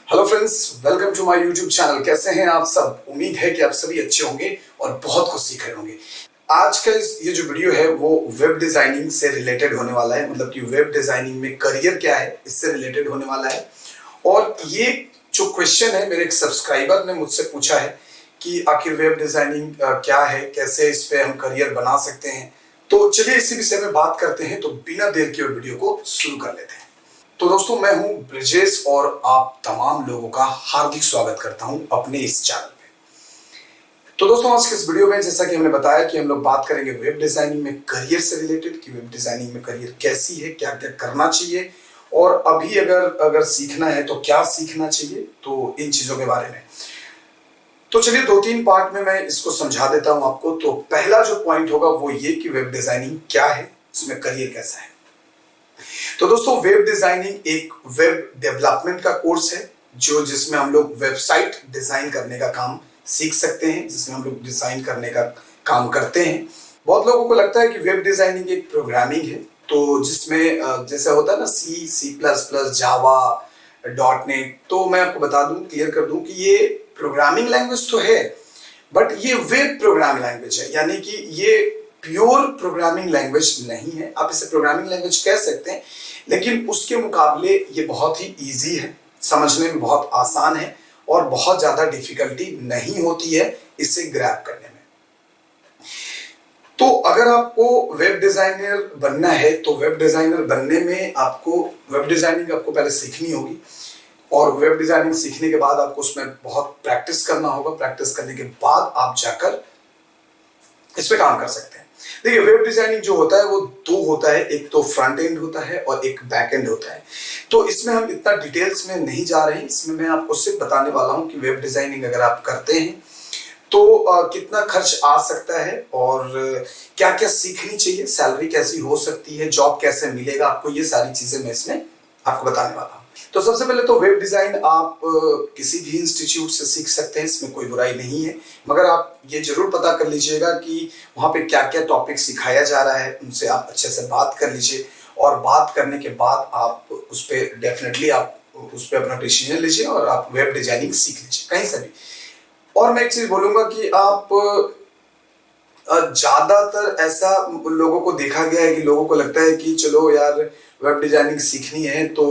Hello friends, welcome to my YouTube channel. कैसे हैं आप सब? उम्मीद है कि आप सभी अच्छे होंगे और बहुत कुछ सीख रहे होंगे। आज का ये जो वीडियो है वो वेब डिजाइनिंग से रिलेटेड होने वाला है, मतलब कि वेब डिजाइनिंग में करियर क्या है इससे रिलेटेड होने वाला है। और ये जो क्वेश्चन है, मेरे एक सब्सक्राइबर ने मुझसे पूछा है कि आखिर वेब डिजाइनिंग क्या है, कैसे इस पे हम करियर बना सकते हैं। तो चलिए इसी विषय में बात करते हैं। तो बिना देर के वीडियो को शुरू कर लेते हैं। तो दोस्तों, मैं हूं ब्रिजेश और आप तमाम लोगों का हार्दिक स्वागत करता हूं अपने इस चैनल पे। तो दोस्तों, आज के इस वीडियो में जैसा कि हमने बताया कि हम लोग बात करेंगे वेब डिजाइनिंग में करियर से रिलेटेड, कि वेब डिजाइनिंग में करियर कैसी है, क्या क्या करना चाहिए, और अभी अगर सीखना है तो क्या सीखना चाहिए, तो इन चीजों के बारे में। तो चलिए 2-3 पार्ट में मैं इसको समझा देता हूं आपको। तो पहला जो पॉइंट होगा वो ये कि वेब डिजाइनिंग क्या है, इसमें करियर कैसा है। तो दोस्तों, वेब डिजाइनिंग एक वेब डेवलपमेंट का कोर्स है जिसमें हम लोग वेबसाइट डिजाइन करने का काम सीख सकते हैं, जिसमें हम लोग डिजाइन करने का काम करते हैं। बहुत लोगों को लगता है कि वेब डिजाइनिंग एक प्रोग्रामिंग है, तो जिसमें जैसे होता है ना C++, जावा, .NET। तो मैं आपको बता दूं, क्लियर कर दूं कि ये प्रोग्रामिंग लैंग्वेज तो है, बट ये वेब प्रोग्रामिंग लैंग्वेज है, यानी कि ये प्योर प्रोग्रामिंग लैंग्वेज नहीं है। आप इसे प्रोग्रामिंग लैंग्वेज कह सकते हैं, लेकिन उसके मुकाबले ये बहुत ही इजी है, समझने में बहुत आसान है और बहुत ज्यादा डिफिकल्टी नहीं होती है इसे ग्रैब करने में। तो अगर आपको वेब डिजाइनर बनना है तो वेब डिजाइनर बनने में आपको वेब डिजाइनिंग आपको पहले सीखनी होगी, और वेब डिजाइनिंग सीखने के बाद आपको उसमें बहुत प्रैक्टिस करना होगा। प्रैक्टिस करने के बाद आप जाकर इस पे काम कर सकते हैं। देखिए, वेब डिजाइनिंग जो होता है वो दो होता है, एक तो फ्रंट एंड होता है और एक बैक एंड होता है। तो इसमें हम इतना डिटेल्स में नहीं जा रहे हैं। इसमें मैं आपको सिर्फ बताने वाला हूं कि वेब डिजाइनिंग अगर आप करते हैं तो कितना खर्च आ सकता है और क्या क्या सीखनी चाहिए, सैलरी कैसी हो सकती है, जॉब कैसे मिलेगा आपको, ये सारी चीजें मैं इसमें आपको बताने वाला हूं। तो सबसे पहले तो वेब डिजाइन आप किसी भी इंस्टीट्यूट से सीख सकते हैं, इसमें कोई बुराई नहीं है। मगर आप ये जरूर पता कर लीजिएगा कि वहां पे क्या क्या टॉपिक सिखाया जा रहा है, उनसे आप अच्छे से बात कर लीजिए, और बात करने के बाद आप उस पर डेफिनेटली आप उस पर अपना डिसीजन लीजिए और आप वेब डिजाइनिंग सीख लीजिए कहीं से भी। और मैं एक चीज बोलूंगा कि आप ज्यादातर ऐसा लोगों को देखा गया है कि लोगों को लगता है कि चलो यार, वेब डिजाइनिंग सीखनी है तो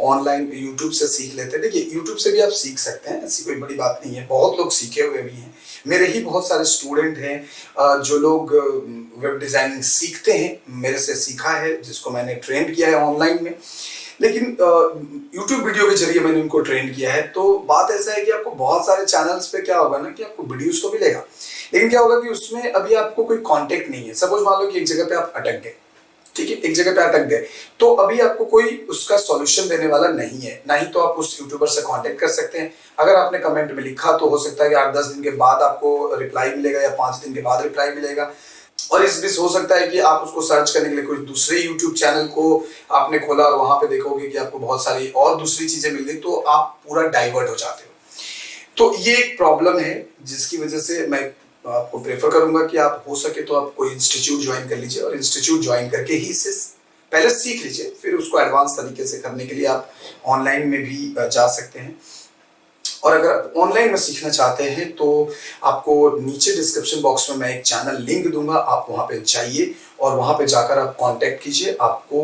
ऑनलाइन यूट्यूब से सीख लेते हैं। देखिए, यूट्यूब से भी आप सीख सकते हैं, ऐसी कोई बड़ी बात नहीं है। बहुत लोग सीखे हुए भी हैं, मेरे ही बहुत सारे स्टूडेंट हैं जो लोग वेब डिजाइनिंग सीखते हैं, मेरे से सीखा है, जिसको मैंने ट्रेन किया है ऑनलाइन में। लेकिन यूट्यूब वीडियो के जरिए मैंने उनको ट्रेन किया है। तो बात ऐसा है कि आपको बहुत सारे चैनल्स पे क्या होगा ना कि आपको वीडियोस तो मिलेगा, लेकिन क्या होगा कि उसमें अभी आपको कोई कांटेक्ट नहीं है। सपोज मान लो कि एक जगह पे आप अटक गए, ठीक है, एक जगह पे अटक गए, तो अभी आपको कोई उसका सॉल्यूशन देने वाला नहीं है। ना ही तो आप उस यूट्यूबर से कांटेक्ट कर सकते हैं। अगर आपने कमेंट में लिखा तो हो सकता है कि 8-10 दिन के बाद आपको रिप्लाई मिलेगा या 5 दिन के बाद रिप्लाई मिलेगा। और इस बीच हो सकता है कि आप उसको सर्च करने के लिए कोई दूसरे यूट्यूब चैनल को आपने खोला और वहां पे देखोगे कि आपको बहुत सारी और दूसरी चीजें मिल गई, तो आप पूरा डाइवर्ट हो जाते हो। तो ये एक प्रॉब्लम है, जिसकी वजह से मैं आपको प्रेफर करूंगा कि आप हो सके तो आप कोई इंस्टीट्यूट ज्वाइन कर लीजिए, और इंस्टीट्यूट ज्वाइन करके ही इसे पहले सीख लीजिए, फिर उसको एडवांस तरीके से करने के लिए आप ऑनलाइन में भी जा सकते हैं। और अगर आप ऑनलाइन में सीखना चाहते हैं तो आपको नीचे डिस्क्रिप्शन बॉक्स में मैं एक चैनल लिंक दूंगा, आप वहां पे जाइए और वहां पे जाकर आप कांटेक्ट कीजिए। आपको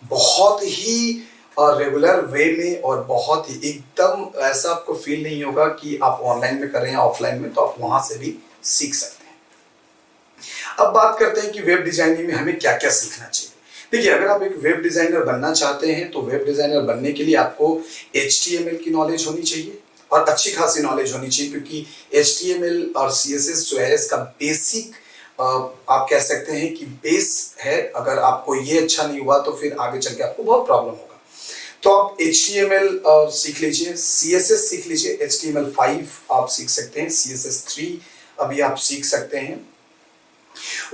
बहुत ही रेगुलर वे में और बहुत ही एकदम ऐसा आपको फील नहीं होगा कि आप ऑनलाइन में कर रहे हैं ऑफलाइन में, तो आप वहां से भी सीख सकते हैं। अब बात करते हैं कि वेब डिजाइनिंग में हमें क्या क्या सीखना चाहिए। देखिए, अगर आप एक वेब डिजाइनर बनना चाहते हैं तो वेब डिजाइनर बनने के लिए आपको HTML की नॉलेज होनी चाहिए, और अच्छी खासी नॉलेज होनी चाहिए, क्योंकि HTML और CSS जो है इसका बेसिक आप कह सकते हैं कि बेस है। अगर आपको ये अच्छा नहीं हुआ तो फिर आगे चल के आपको बहुत प्रॉब्लम होगा। तो आप HTML सीख लीजिए, CSS सीख लीजिए, HTML5 आप सीख सकते हैं, CSS3 अभी आप सीख सकते हैं।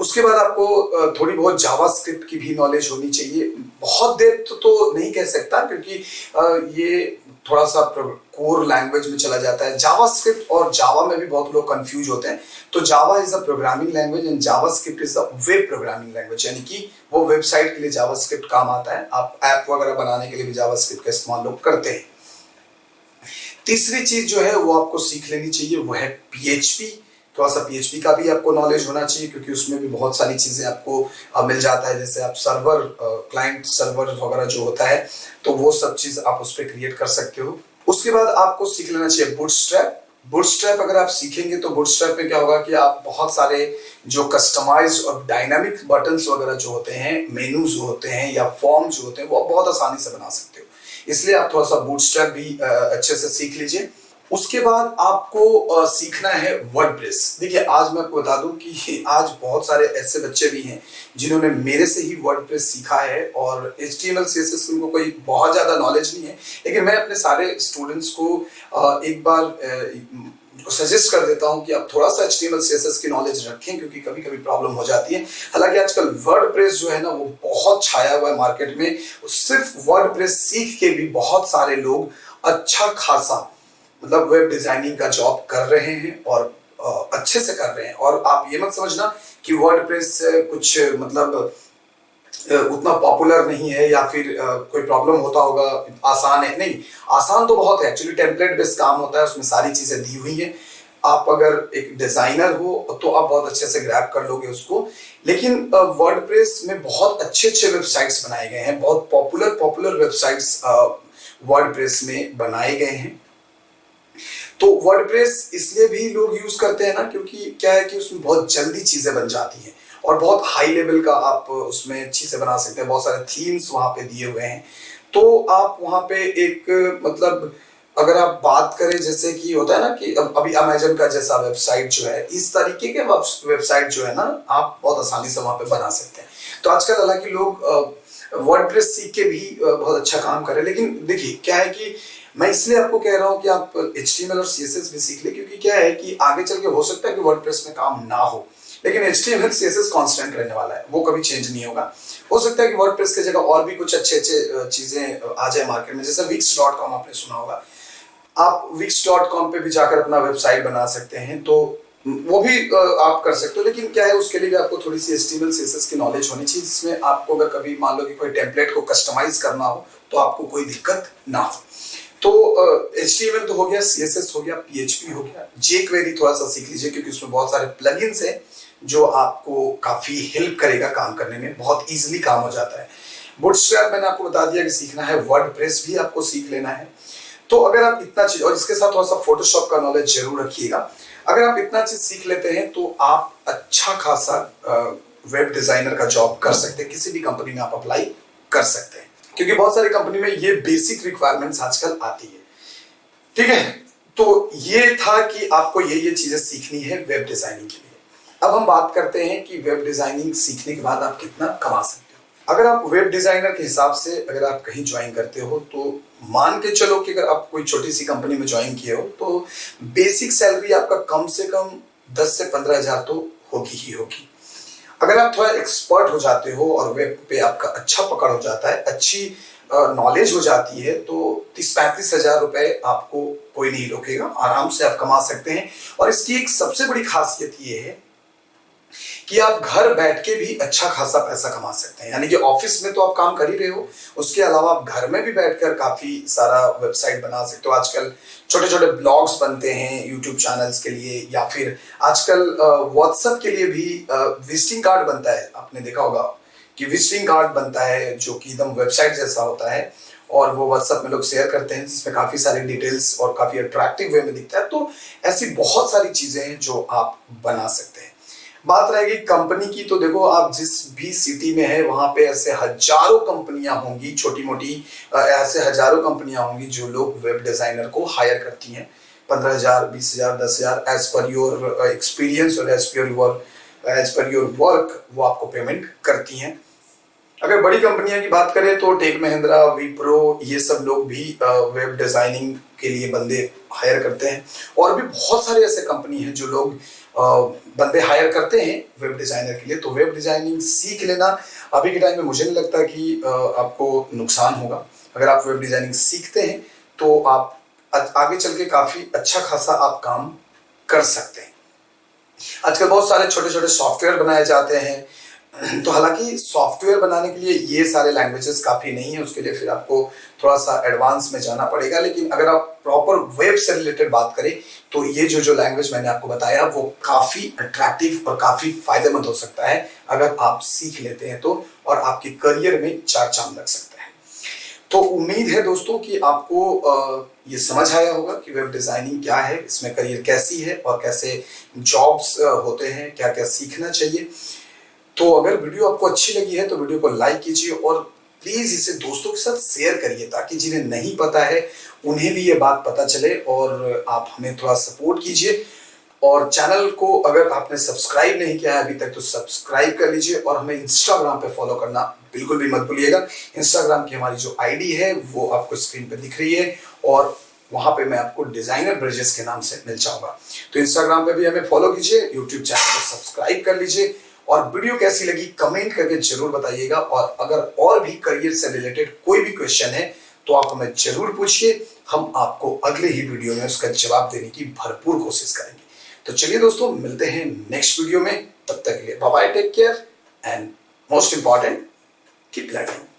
उसके बाद आपको थोड़ी बहुत जावास्क्रिप्ट की भी नॉलेज होनी चाहिए। बहुत देर तो नहीं कह सकता, क्योंकि ये थोड़ा सा कोर लैंग्वेज में चला जाता है। जावास्क्रिप्ट और जावा में भी बहुत लोग कंफ्यूज होते हैं। तो Java is a programming language and JavaScript is a web programming language, यानी कि वो वेबसाइट के लिए जावास्क्रिप्ट काम आता है। आप ऐप वगैरह बनाने के लिए भी जावास्क्रिप्ट का इस्तेमाल लोग करते हैं। तीसरी चीज जो है वो आपको सीख लेनी चाहिए, वो है पीएचपी। थोड़ा सा पीएचपी का भी आपको नॉलेज होना चाहिए, क्योंकि उसमें भी बहुत सारी चीजें आपको मिल जाता है। जैसे आप सर्वर, क्लाइंट सर्वर वगैरह जो होता है, तो वो सब चीज आप उस पर क्रिएट कर सकते हो। उसके बाद आपको सीख लेना चाहिए बूटस्ट्रैप। बूटस्ट्रैप अगर आप सीखेंगे तो बूटस्ट्रैप में क्या होगा कि आप बहुत सारे जो कस्टमाइज्ड और डायनामिक बटन्स वगैरह जो होते हैं, मेनू जो होते हैं या फॉर्म जो होते हैं, वो आप बहुत आसानी से बना सकते हो। इसलिए आप थोड़ा सा बूटस्ट्रैप भी अच्छे से सीख लीजिए। उसके बाद आपको सीखना है वर्डप्रेस। देखिए, आज मैं आपको बता दूं कि आज बहुत सारे ऐसे बच्चे भी हैं जिन्होंने मेरे से ही वर्डप्रेस सीखा है, और HTML CSS उनको कोई बहुत ज्यादा नॉलेज नहीं है, लेकिन मैं अपने सारे स्टूडेंट्स को एक बार सजेस्ट कर देता हूं कि आप थोड़ा सा HTML CSS की नॉलेज रखें, क्योंकि कभी कभी प्रॉब्लम हो जाती है। हालांकि आजकल वर्डप्रेस जो है ना, वो बहुत छाया हुआ है मार्केट में। सिर्फ वर्डप्रेस सीख के भी बहुत सारे लोग अच्छा खासा मतलब वेब डिजाइनिंग का जॉब कर रहे हैं, और अच्छे से कर रहे हैं। और आप ये मत समझना कि वर्डप्रेस कुछ मतलब उतना पॉपुलर नहीं है, या फिर कोई प्रॉब्लम होता होगा, आसान है। नहीं, आसान तो बहुत है। एक्चुअली टेम्पलेट बेस्ड काम होता है, उसमें सारी चीजें दी हुई हैं। आप अगर एक डिजाइनर हो तो आप बहुत अच्छे से ग्रैब कर लोगे उसको। लेकिन वर्डप्रेस में बहुत अच्छे अच्छे वेबसाइट्स बनाए गए हैं, बहुत पॉपुलर वेबसाइट्स वर्डप्रेस में बनाए गए हैं। तो वर्डप्रेस इसलिए भी लोग यूज करते हैं ना, क्योंकि क्या है कि उसमें बहुत जल्दी चीजें बन जाती हैं, और बहुत हाई लेवल का आप उसमें चीजें बना सकते हैं। बहुत सारे थीम्स वहां पे दिए हुए हैं, तो आप वहां पे एक मतलब अगर आप बात करें, जैसे कि होता है ना कि अभी अमेजन का जैसा वेबसाइट जो है, इस तरीके के वेबसाइट जो है ना, आप बहुत आसानी से वहां पे बना सकते हैं। तो आजकल हालांकि लोग वर्डप्रेस सीख के भी बहुत अच्छा काम कर रहे हैं। लेकिन देखिए, क्या है कि मैं इसलिए आपको कह रहा हूं कि आप HTML और CSS भी सीख ले, क्योंकि क्या है कि आगे चल के हो सकता है कि वर्डप्रेस में काम ना हो, लेकिन HTML CSS कांस्टेंट रहने वाला है, वो कभी चेंज नहीं होगा। हो सकता है कि वर्डप्रेस की जगह और भी कुछ अच्छे अच्छे चीजें आ जाए मार्केट में। जैसे wix.com आपने सुना होगा, आप wix.com पे भी जाकर अपना वेबसाइट बना सकते हैं, तो वो भी आप कर सकते हो। लेकिन क्या है, उसके लिए भी आपको थोड़ी सी HTML CSS की नॉलेज होनी चाहिए, जिसमें आपको अगर कभी मान लो कि कोई टेम्पलेट को कस्टमाइज करना हो, तो आपको कोई दिक्कत ना हो। तो HTML तो हो गया, CSS हो गया, PHP हो गया, jQuery थोड़ा सा सीख लीजिए, क्योंकि उसमें बहुत सारे प्लगइन्स हैं जो आपको काफी हेल्प करेगा काम करने में, बहुत इजीली काम हो जाता है। बूटस्ट्रैप मैंने आपको बता दिया कि सीखना है, वर्डप्रेस भी आपको सीख लेना है। तो अगर आप इतना चीज, और इसके साथ थोड़ा सा फोटोशॉप का नॉलेज जरूर रखिएगा। अगर आप इतना चीज सीख लेते हैं तो आप अच्छा खासा वेब डिजाइनर का जॉब कर सकते हैं, किसी भी कंपनी में आप अप्लाई कर सकते हैं, क्योंकि बहुत सारी कंपनी में ये बेसिक रिक्वायरमेंट्स आजकल आती है। ठीक है, तो ये था कि आपको ये चीजें सीखनी है वेब डिजाइनिंग के लिए। अब हम बात करते हैं कि वेब डिजाइनिंग सीखने के बाद आप कितना कमा सकते हो। अगर आप वेब डिजाइनर के हिसाब से अगर आप कहीं ज्वाइन करते हो, तो मान के चलो कि अगर आप कोई छोटी सी कंपनी में ज्वाइन किए हो, तो बेसिक सैलरी आपका कम से कम 10 से 15 हजार तो होगी ही होगी। अगर आप थोड़ा एक्सपर्ट हो जाते हो और वेब पे आपका अच्छा पकड़ हो जाता है, अच्छी नॉलेज हो जाती है, तो 30-35 हजार रुपए आपको कोई नहीं रोकेगा, आराम से आप कमा सकते हैं। और इसकी एक सबसे बड़ी खासियत ये है कि आप घर बैठ के भी अच्छा खासा पैसा कमा सकते हैं। यानी कि ऑफिस में तो आप काम कर ही रहे हो, उसके अलावा आप घर में भी बैठकर काफी सारा वेबसाइट बना सकते हो। आजकल छोटे छोटे ब्लॉग्स बनते हैं यूट्यूब चैनल्स के लिए, या फिर आजकल व्हाट्सएप के लिए भी विजिटिंग कार्ड बनता है। आपने देखा होगा कि विजिटिंग कार्ड बनता है जो कि एकदम वेबसाइट जैसा होता है, और वो व्हाट्सएप में लोग शेयर करते हैं, जिसमें काफी सारी डिटेल्स और काफी अट्रैक्टिव वे में दिखता है। तो ऐसी बहुत सारी चीजें हैं जो आप बना सकते हैं। बात रहेगी कंपनी की, तो देखो, आप जिस भी सिटी में है वहां पे ऐसे हजारों कंपनियां होंगी, छोटी मोटी ऐसे हजारों कंपनियां होंगी जो लोग वेब डिजाइनर को हायर करती हैं। 15,000, 20,000, 10,000 एज पर योर एक्सपीरियंस और एज पर योर वर्क वो आपको पेमेंट करती हैं। अगर बड़ी कंपनियां की बात करें तो टेक महिंद्रा, विप्रो, ये सब लोग भी वेब डिजाइनिंग के लिए बंदे हायर करते हैं। और भी बहुत सारे ऐसे कंपनी हैं जो लोग बंदे हायर करते हैं वेब डिजाइनर के लिए। तो वेब डिजाइनिंग सीख लेना अभी के टाइम में मुझे नहीं लगता कि आपको नुकसान होगा। अगर आप वेब डिजाइनिंग सीखते हैं तो आप आगे चल के काफी अच्छा खासा आप काम कर सकते हैं। आजकल बहुत सारे छोटे छोटे सॉफ्टवेयर बनाए जाते हैं, तो हालांकि सॉफ्टवेयर बनाने के लिए ये सारे लैंग्वेजेस काफी नहीं है, उसके लिए फिर आपको थोड़ा सा एडवांस में जाना पड़ेगा। लेकिन अगर आप प्रॉपर वेब से रिलेटेड बात करें तो ये जो लैंग्वेज मैंने आपको बताया वो काफी अट्रैक्टिव और काफी फायदेमंद हो सकता है अगर आप सीख लेते हैं तो, और आपके करियर में चार चांद लग सकता है। तो उम्मीद है दोस्तों कि आपको ये समझ आया होगा कि वेब डिजाइनिंग क्या है, इसमें करियर कैसी है और कैसे जॉब्स होते हैं, क्या क्या सीखना चाहिए। तो अगर वीडियो आपको अच्छी लगी है तो वीडियो को लाइक कीजिए और प्लीज इसे दोस्तों के साथ शेयर करिए ताकि जिन्हें नहीं पता है उन्हें भी ये बात पता चले, और आप हमें थोड़ा सपोर्ट कीजिए। और चैनल को अगर आपने सब्सक्राइब नहीं किया है अभी तक तो सब्सक्राइब कर लीजिए, और हमें इंस्टाग्राम पे फॉलो करना बिल्कुल भी मत भूलिएगा। इंस्टाग्राम की हमारी जो आईडी है वो आपको स्क्रीन पे दिख रही है, और वहां पे मैं आपको डिजाइनर ब्रिजेस के नाम से मिल जाऊंगा। तो इंस्टाग्राम पे भी हमें फॉलो कीजिए, यूट्यूब चैनल को सब्सक्राइब कर लीजिए, और वीडियो कैसी लगी कमेंट करके जरूर बताइएगा। और अगर और भी करियर से रिलेटेड कोई भी क्वेश्चन है तो आप हमें जरूर पूछिए, हम आपको अगले ही वीडियो में उसका जवाब देने की भरपूर कोशिश करेंगे। तो चलिए दोस्तों, मिलते हैं नेक्स्ट वीडियो में, तब तक के लिए bye bye, take care and most important keep learning.